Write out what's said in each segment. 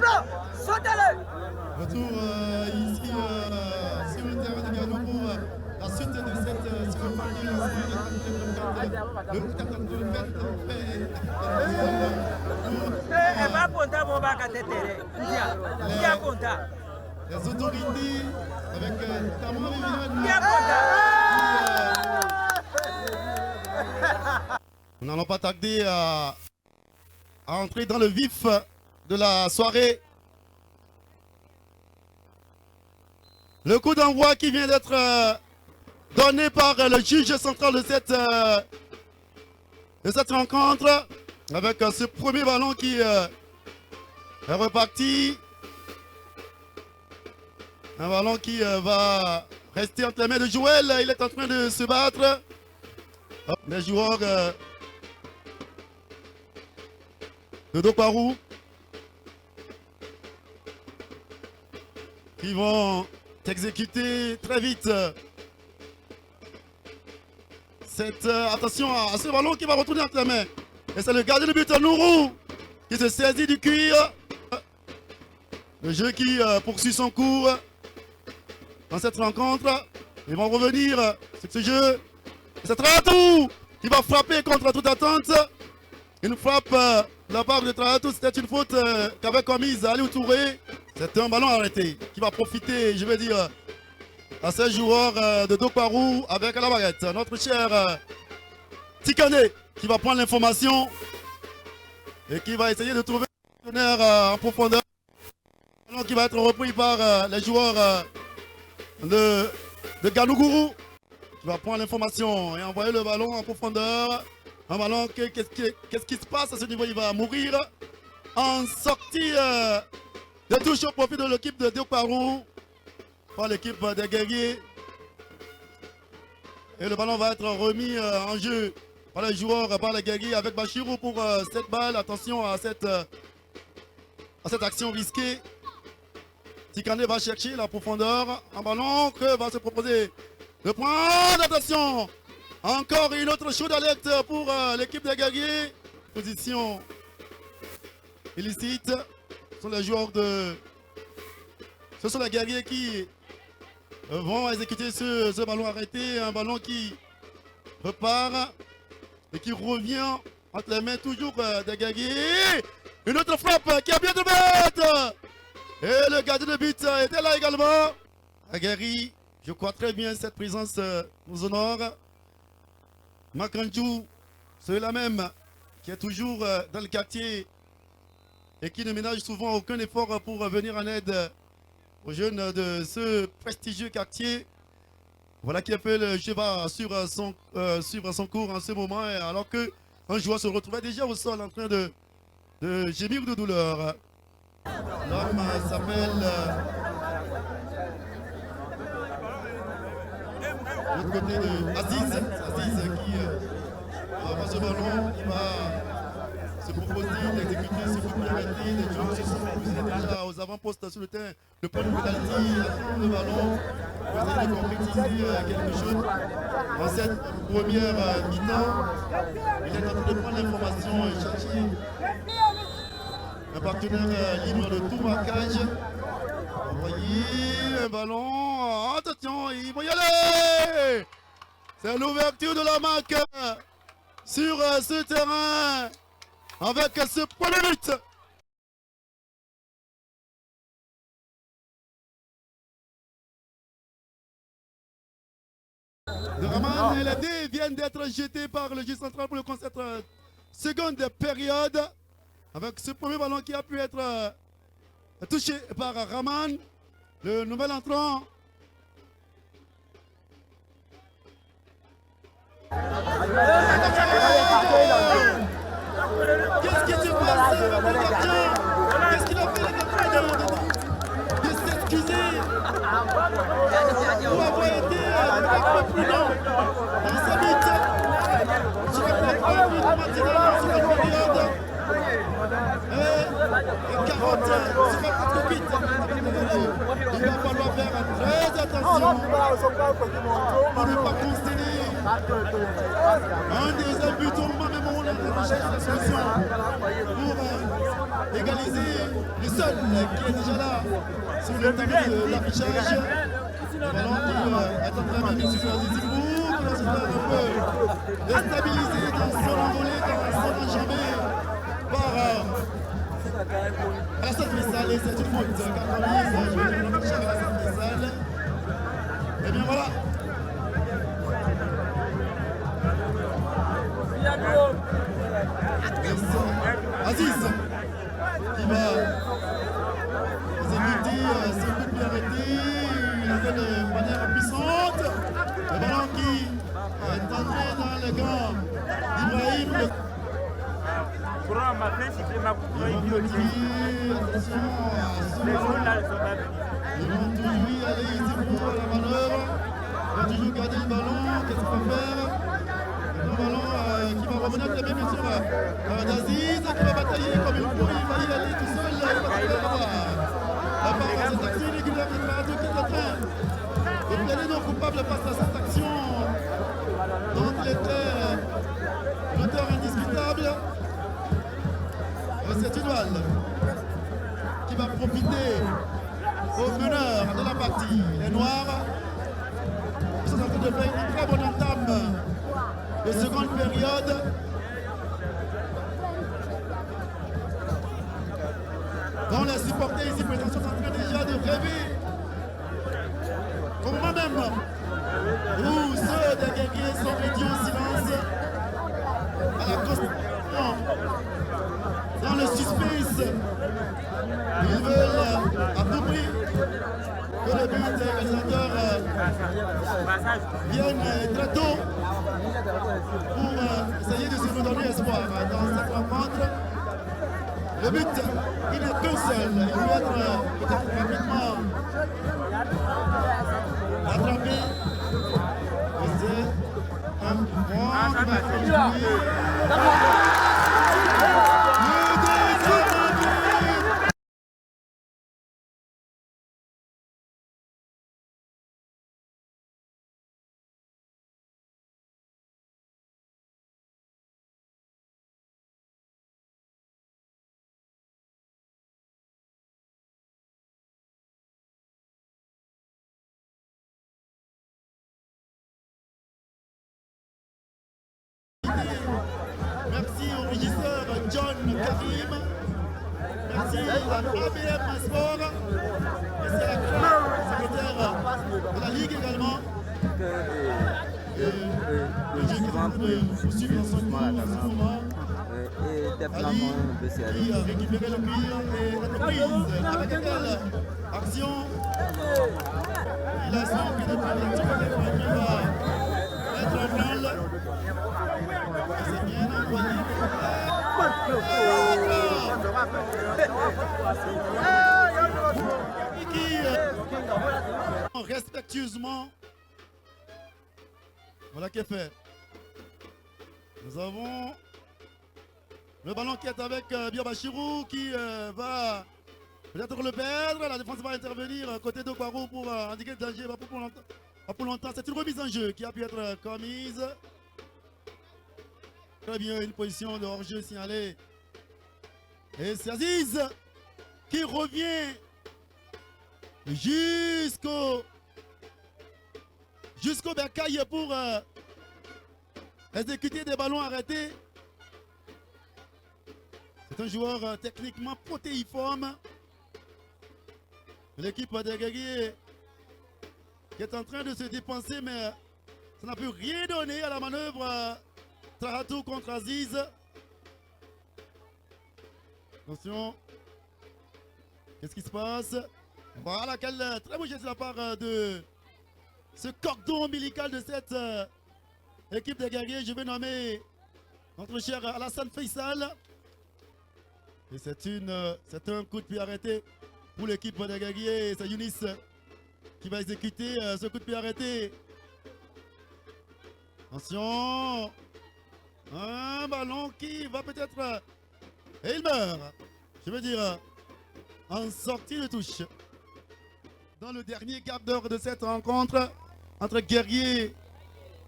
flanc, sautez-le. Retour ici sur le terrain de Gano pour la suite de cette cérémonie. Les autorités avec Tamon Nous n'allons pas tarder à entrer dans le vif de la soirée. Le coup d'envoi qui vient d'être donné par le juge central de cette rencontre, avec ce premier ballon qui est reparti. Un ballon qui va rester entre les mains de Joël. Il est en train de se battre. Les joueurs de Dokparu qui vont exécuter très vite cette attention à ce ballon qui va retourner entre les mains. Et c'est le gardien de but Nourou qui se saisit du cuir. Le jeu qui poursuit son cours dans cette rencontre. Ils vont revenir sur ce jeu. C'est Trahatou qui va frapper contre toute attente. Une frappe de la part de Trahatou, c'était une faute qu'avait commise Aliou Touré. C'est un ballon arrêté qui va profiter, je vais dire, à ces joueurs de Dokparu avec la baguette. Notre cher Tikane qui va prendre l'information et qui va essayer de trouver un partenaire en profondeur. Ballon qui va être repris par les joueurs de Ganouguru qui va prendre l'information et envoyer le ballon en profondeur. Un ballon, qu'est-ce qui se passe à ce niveau? Il va mourir en sortie de touche au profit de l'équipe de Dokparu par l'équipe des guerriers. Et le ballon va être remis en jeu par les joueurs, par les guerriers avec Bachirou pour cette balle. Attention à cette action risquée. Tikane va chercher la profondeur. Un ballon que va se proposer de prendre. Attention! Encore une autre chaude alerte pour l'équipe des guerriers. Position illicite. Ce sont les joueurs de... Ce sont les guerriers qui vont exécuter ce ballon arrêté. Un ballon qui repart et qui revient entre les mains toujours des guerriers. Une autre frappe qui a bien de bête. Et le gardien de but était là également. Aguerri, je crois très bien cette présence nous honore. Makanju, celui-là même qui est toujours dans le quartier et qui ne ménage souvent aucun effort pour venir en aide aux jeunes de ce prestigieux quartier. Voilà qui a fait le jeu va suivre son cours en ce moment, alors qu'un joueur se retrouvait déjà au sol en train de gémir de douleur. L'homme s'appelle de l'autre côté de Aziz qui va ce ballon, il va se proposer d'exécuter ce coup de pied arrêté. Les joueurs se sont déjà aux avant-postes sur le terrain. Le point de pénalty, le ballon, pour essayer de concrétiser quelque chose. Dans cette première mi-temps, il est en train de prendre l'information et chercher un partenaire libre de tout marquage. Envoyer un ballon. Attention, ils vont y aller. C'est l'ouverture de la marque sur ce terrain avec ce premier but. De Raman et les dés viennent d'être jetés par le juge central pour le concept seconde période. Avec ce premier ballon qui a pu être touché par Raman, le nouvel entrant. Qu'est-ce qui se passe avec le gardien? Qu'est-ce qu'il a fait le gardien de s'excuser pour avoir été un peu plus long dans sa lutte sur la plateforme de Martinez sur la période. Et 40 sur la contre-vite. Il va falloir faire très attention pour ne pas consteller un deuxième but au moment même où on a cherché la solution pour égaliser le seul qui est déjà là sur le tableau de l'affichage. Le ballon qui est en train de mettre sur Zizibou, qui va se faire un peu déstabiliser dans son envolée, dans son enjambée par Alassane Messal, et c'est une faute. 4 joué de l'affichage Alassane Messal. Et bien voilà. Aziz qui va exécuter ce coup de pied arrêté. Il a fait de manière puissante. Le ballon qui est entré dans le gant d'Ibrahim. Attention à ce ballon. Ils vont toujours y aller ici pour la manœuvre. Ils vont toujours garder le ballon. Qu'est-ce qu'il va faire? Le ballon qui va revenir très bien sûr d'Aziz qui va batailler comme il faut. Il va y aller tout seul. Il va se faire avoir. La part de cette action irrégulière de Marato qui est en train de plaider non coupable face à cette action dont il était l'auteur indiscutable. C'est une balle qui va profiter aux meneurs de la partie. Les Noirs sont en train de faire une très bonne entame de seconde période. Dont les supporters ici présents sont en train déjà de rêver. Au moment même où ceux des guerriers sont réduits au silence à la constitution. Dans le suspense, ils veulent à tout prix que le but des réalisateurs vienne très tôt pour essayer de se redonner espoir dans cette rencontre. Le but, il n'est qu'un seul, il peut être peut-être rapidement attrapé. Et c'est un point qui va continuer. Merci au régisseur John Karim. Merci à ABM Sport. Merci à la secrétaire de la Ligue également. Le jeu qui est en train de poursuivre dans son cours en ce moment. Ali qui a récupéré le cuir et l'entreprise avec quelle action. Il a son pied de pied qui va être en branle. C'est bien envoyé. Qui respectueusement. Voilà qui est fait. Nous avons le ballon qui est avec Biabachirou qui va peut-être le perdre. La défense va intervenir côté de Kwaro pour indiquer le danger. Pas pour longtemps. C'est une remise en jeu qui a pu être commise. Très bien, une position de hors-jeu signalée. Et c'est Aziz qui revient jusqu'au bercail pour exécuter des ballons arrêtés. C'est un joueur techniquement protéiforme. L'équipe des guerriers qui est en train de se dépenser, mais ça n'a pu rien donner à la manœuvre Taratou contre Aziz. Attention. Qu'est-ce qui se passe? Voilà, quel très beau geste de la part de ce cordon ombilical de cette équipe des guerriers. Je vais nommer notre cher Alassane Faisal. Et c'est un coup de pied arrêté pour l'équipe des guerriers. C'est Younis qui va exécuter ce coup de pied arrêté. Attention. Un ballon qui va peut-être... Et il meurt. Je veux dire, en sortie de touche. Dans le dernier quart d'heure de cette rencontre, entre Guerrier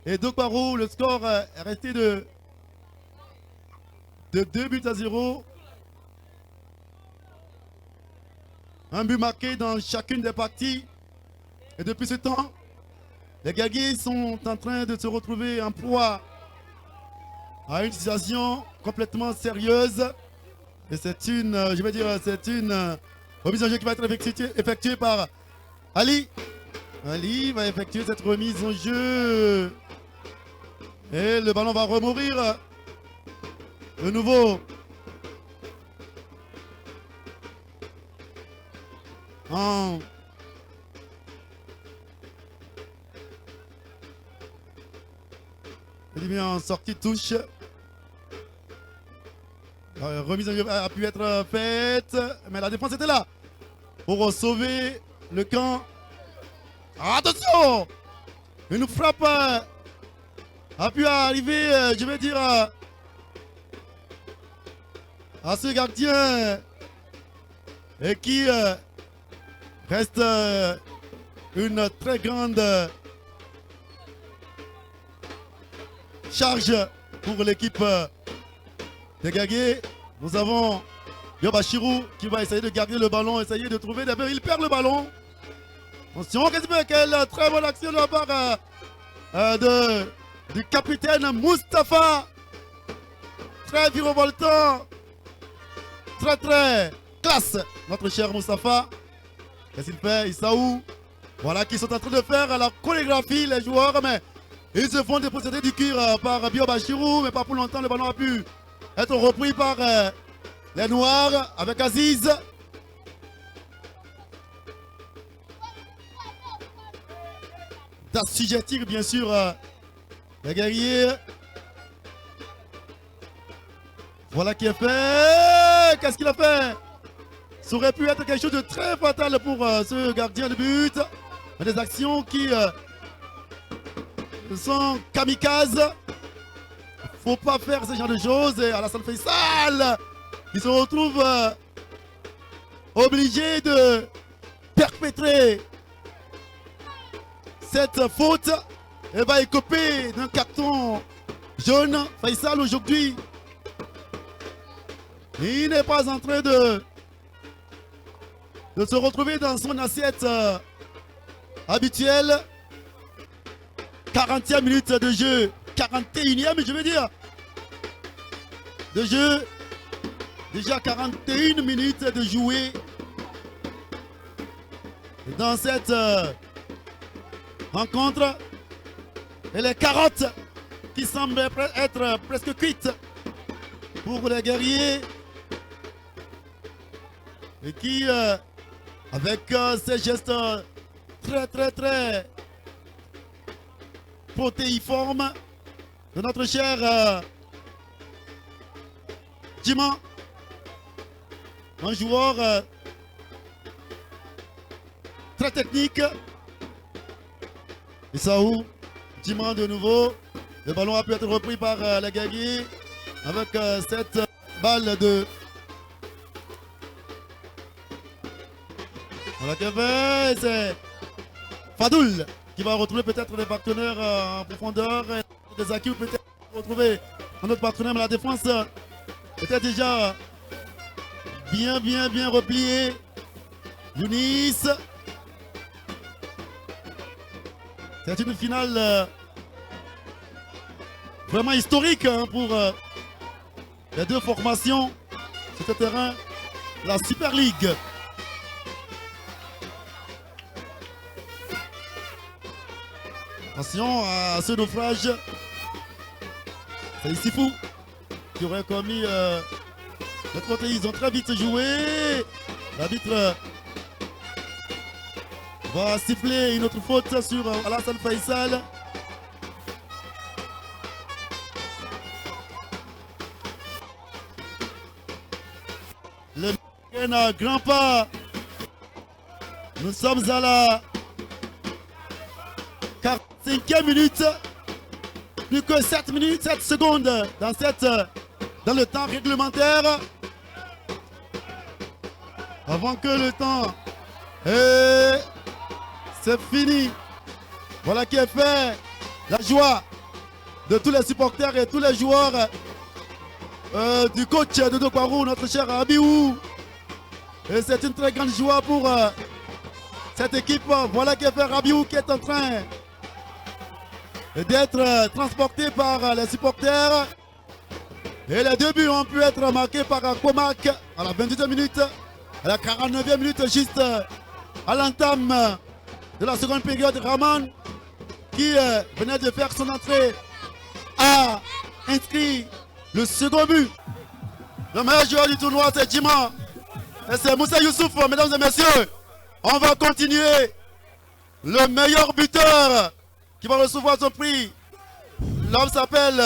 et Dokparo, le score est resté de 2 buts à 0. Un but marqué dans chacune des parties. Et depuis ce temps, les Gaguiers sont en train de se retrouver en proie à une situation complètement sérieuse. Et c'est une, je vais dire, c'est une remise en jeu qui va être effectuée par Ali. Ali va effectuer cette remise en jeu. Et le ballon va remourir de nouveau. En sortie de touche. Remise en jeu a pu être faite, mais la défense était là pour sauver le camp. Attention! Une frappe a pu arriver, je vais dire, à ce gardien et qui reste une très grande charge pour l'équipe des Gaguiers. Nous avons Yobashirou qui va essayer de garder le ballon, essayer de trouver des... Il perd le ballon. Attention, quelle très bonne action de la part du capitaine Moustapha. Très virevoltant. Très classe, notre cher Moustapha. Qu'est-ce qu'il fait, Issaou? Voilà qui sont en train de faire la chorégraphie, les joueurs, mais ils se font déposséder du cuir par Biobachirou, mais pas pour longtemps. Le ballon a pu être repris par les Noirs avec Aziz. D'assujettir bien sûr les guerriers. Voilà qui est fait. Qu'est-ce qu'il a fait? Ça aurait pu être quelque chose de très fatal pour ce gardien de but. Des actions qui sont kamikazes. Faut pas faire ce genre de choses. Et Alassane Faisal, il se retrouve obligé de perpétrer cette faute. Et va écoper d'un carton jaune. Faisal aujourd'hui, il n'est pas en train de se retrouver dans son assiette habituelle. 40e minute de jeu, 41e je veux dire de jeu. Déjà 41 minutes de jouer dans cette rencontre. Et les carottes qui semblent être presque cuites pour les guerriers. Et qui, avec ces gestes très protéiformes de notre cher Djiman, un joueur très technique. Issaou, Djiman de nouveau. Le ballon a pu être repris par les guerriers avec cette balle de... Voilà qui fait, c'est Fadoul qui va retrouver peut-être des partenaires en profondeur, des acquis peut-être retrouver un autre partenaire, mais la défense était déjà bien repliée. Younis, c'est une finale vraiment historique pour les deux formations sur ce terrain, la Super League. Attention à ce naufrage. C'est Issifou qui aurait commis le côté. Ils ont très vite joué. L'arbitre va siffler une autre faute sur Alassane Faisal. Le grand pas. Nous sommes à la 45e minute, plus que 7 minutes, 7 secondes dans le temps réglementaire. Avant que le temps c'est fini. Voilà qui est fait. La joie de tous les supporters et tous les joueurs du coach de Dokwarou, notre cher Abiou. Et c'est une très grande joie pour cette équipe. Voilà qui fait Rabiou qui est en train d'être transporté par les supporters. Et les 2 buts ont pu être marqués par Comac à la 28e minute, à la 49e minute, juste à l'entame de la seconde période. Raman, qui venait de faire son entrée, a inscrit le second but. Le meilleur joueur du tournoi, c'est Djima. Et c'est Moussa Youssouf, mesdames et messieurs. On va continuer. Le meilleur buteur qui va recevoir son prix. L'homme s'appelle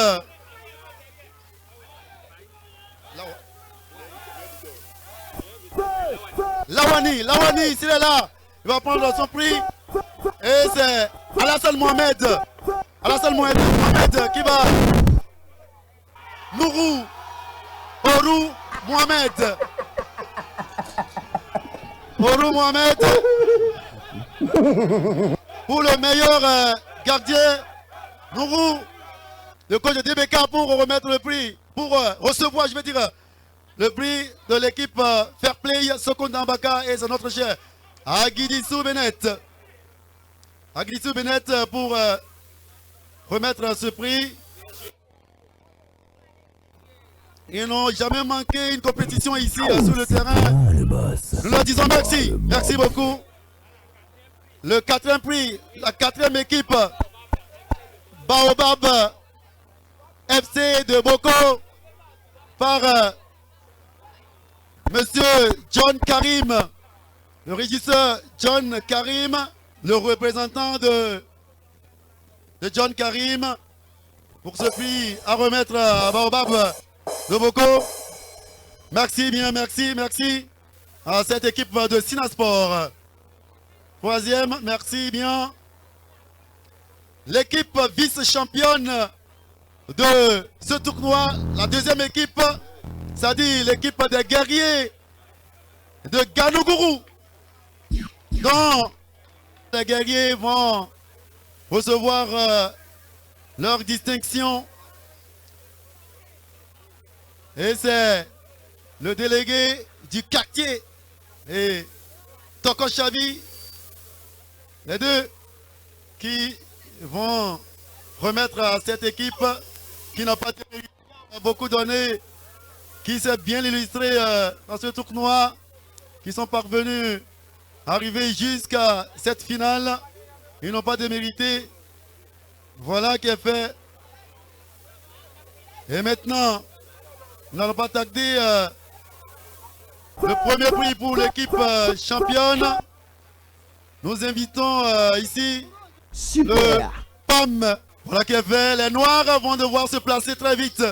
Lawani, s'il est là, il va prendre son prix. Et c'est Alassane Mohamed. Alassane Mohamed qui va. Nourou Orou Mohamed. Orou Mohamed. Pour le meilleur gardien. Nourou, le coach de DBK, pour remettre le prix. Pour recevoir, je vais dire, le prix de l'équipe Fair Play, Sokon Dambaka, et c'est notre cher Agidissou Bennett. Agidissou Bennett pour remettre ce prix. Ils n'ont jamais manqué une compétition ici sur le terrain. Nous leur disons merci. Merci beaucoup. Le 4e prix, la 4e équipe, Baobab FC de Boko, par Monsieur John Karim, le régisseur John Karim, le représentant de John Karim, pour ce prix à remettre à Baobab de Boko. Merci bien, merci à cette équipe de Sinasport. 3e, merci bien. L'équipe vice-championne de ce tournoi, la 2e équipe, c'est-à-dire l'équipe des guerriers de Ganougourou, dont les guerriers vont recevoir leur distinction. Et c'est le délégué du quartier et Toko Chavi, les deux qui vont remettre à cette équipe qui n'a pas beaucoup donné, qui s'est bien illustré dans ce tournoi, qui sont parvenus à arriver jusqu'à cette finale. Ils n'ont pas démérité. Voilà qui est fait. Et maintenant, nous n'allons pas tarder. Le premier prix pour l'équipe championne. Nous invitons ici le PAM. Voilà qui est fait. Les Noirs vont devoir se placer très vite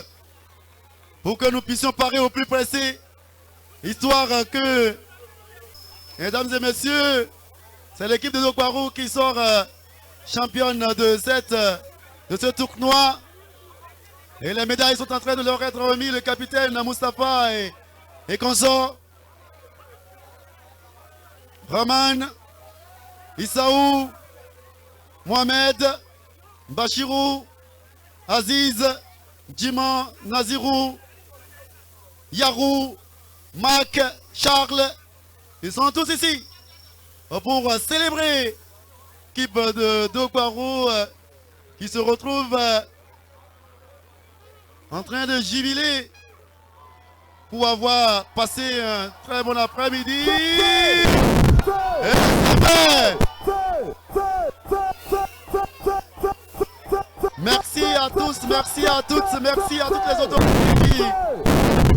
pour que nous puissions parer au plus pressé. Histoire que, mesdames et messieurs, c'est l'équipe de Dokwarou qui sort championne de ce tournoi. Et les médailles sont en train de leur être remises. Le capitaine Moustapha et consort. Raman, Issaou, Mohamed, Bachirou, Aziz, Djiman, Nazirou, Yarou, Mac, Charles. Ils sont tous ici pour célébrer l'équipe de Dokwarou qui se retrouve en train de jubiler pour avoir passé un très bon après-midi. Merci à tous, merci à toutes, merci à toutes les autorités qui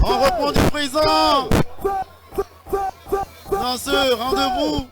ont répondu présent dans ce rendez-vous.